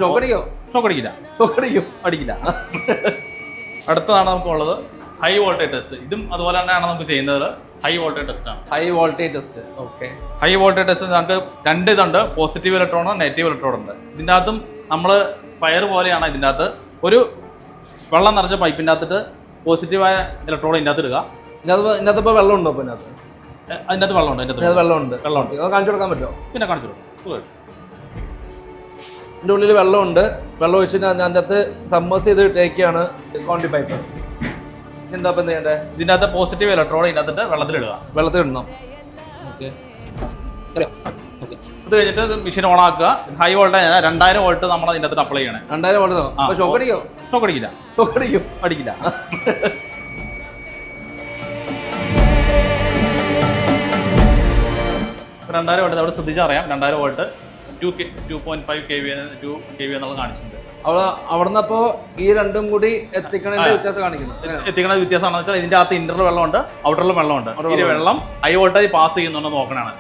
Shock അടിക്കോ? Shock അടിക്കില്ല. Shock അടിക്കും? അടിക്കില്ല. അടുത്തതാണ് നമുക്കുള്ളത് ഹൈ വോൾട്ടേജ് ടെസ്റ്റ്. ഇതും അതുപോലെ തന്നെയാണ് നമുക്ക് ചെയ്യുന്നത്. ഹൈ വോൾട്ടേജ് ടെസ്റ്റ് ആണ്. High voltage test. Okay. High voltage test നമുക്ക് രണ്ട് ഇതുണ്ട്, പോസിറ്റീവ് ഇലക്ട്രോണും നെഗറ്റീവ് ഇലക്ട്രോണും ഉണ്ട്. ഇതിൻ്റെ അകത്തും നമ്മൾ ഫയർ പോലെയാണ് ഇതിൻ്റെ അകത്ത് ഒരു വെള്ളം നിറച്ച പൈപ്പിൻ്റെ അകത്തിട്ട് പോസിറ്റീവായ ഇലക്ട്രോൺ ഇതിൻ്റെ അകത്ത് ഇടുക. ഇതിനകത്ത് ഇപ്പോൾ വെള്ളം ഉണ്ടോ? പിന്നെ അതിനകത്ത് വെള്ളമുണ്ട്. വെള്ളമുണ്ട്. കാണിച്ചു കൊടുക്കാൻ പറ്റുമോ? പിന്നെ കാണിച്ചു കൊടുക്കാം. സുഖമായിട്ട് ഇതിൻ്റെ ഉള്ളിൽ വെള്ളമുണ്ട്. വെള്ളം ഒഴിച്ച് അതിൻ്റെ അകത്ത് സമ്മേഴ്സ് ചെയ്ത് ഇട്ടേക്കാണ് കോണ്ടി പൈപ്പ്. എന്താ ഇപ്പം ചെയ്യേണ്ടത്? ഇതിൻ്റെ അകത്ത് പോസിറ്റീവ് ഇലക്ട്രോൺ ഇതിനകത്തിട്ട് വെള്ളത്തിലിടുക. വെള്ളത്തിലിടണം. ഓക്കെ. അത് കഴിഞ്ഞിട്ട് മെഷീൻ ഓൺ ആക്കുക. ഹൈ വോൾട്ടേജ് 2000 വോൾട്ട് നമ്മൾ അതിൻ്റെ അകത്ത് അപ്ലൈ ചെയ്യണേ. 2000 വോൾട്ട്. അപ്പോൾ ഷോക്ക് അടിക്കോ? ഷോക്ക് അടിക്കില്ല. ഷോക്ക് അടിക്കും? അടിക്കില്ല. 2000 വോൾട്ട് അവിടെ ശ്രദ്ധിച്ചറിയാം. 2000 വോൾട്ട് 2.5 kV എന്നുള്ളത് കാണിച്ചിട്ടുണ്ട്. അവിടുന്ന് അപ്പോൾ ഈ രണ്ടും കൂടി എത്തിക്കണതിന്റെ വ്യത്യാസം കാണിക്കുന്നത്. എത്തിക്കണ വ്യത്യാസമാണെന്ന് വെച്ചാൽ ഇതിന്റെ അകത്ത് ഇന്ററിൽ വെള്ളമുണ്ട്, ഔട്ടറിലും വെള്ളമുണ്ട്. ഈ വെള്ളം ഹൈ വോൾട്ടേജ് പാസ് ചെയ്യുന്നുണ്ടോ നോക്കണാണ്.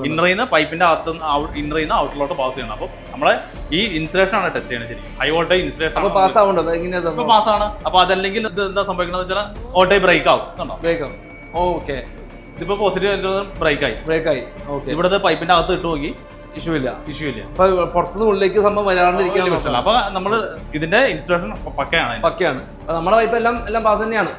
ഇന്നറിൽ നിന്ന് പൈപ്പിന്റെ അകത്ത് ഇന്നറിൽ നിന്ന് ഔട്ടറിലോട്ട് പാസ് ചെയ്യണം. അപ്പോൾ നമ്മളെ ഈ ഇൻസുലേഷൻ ആണ് ടെസ്റ്റ് ചെയ്യുന്നത്. ശരിക്കും ഹൈ വോൾട്ടേജ് ഇൻസുലേഷൻ പാസ് ആവുന്നുണ്ടോ? പാസ്സാണ്. അപ്പോൾ അതല്ലെങ്കിൽ ഇത് എന്താ സംഭവിക്കുന്നത് വെച്ചാൽ വോൾട്ടേജ് ബ്രേക്ക് ആവും. ഓക്കെ. ഇതിപ്പോ പോസിറ്റീവ് ബ്രേക്ക് ആയി. ഇവിടുത്തെ പൈപ്പിന്റെ അകത്ത് ഇട്ട് നോക്കി ഇഷ്യൂ ഇല്ല. പുറത്തുനിന്ന് ഉള്ളിലേക്ക് സംഭവം വരാണ്ടിരിക്കാൻ പ്രശ്നമില്ല. അപ്പൊ നമ്മൾ ഇതിന്റെ ഇൻസുലേഷൻ പക്കയാണ്. നമ്മുടെ പൈപ്പ് എല്ലാം പാസ് തന്നെയാണ്.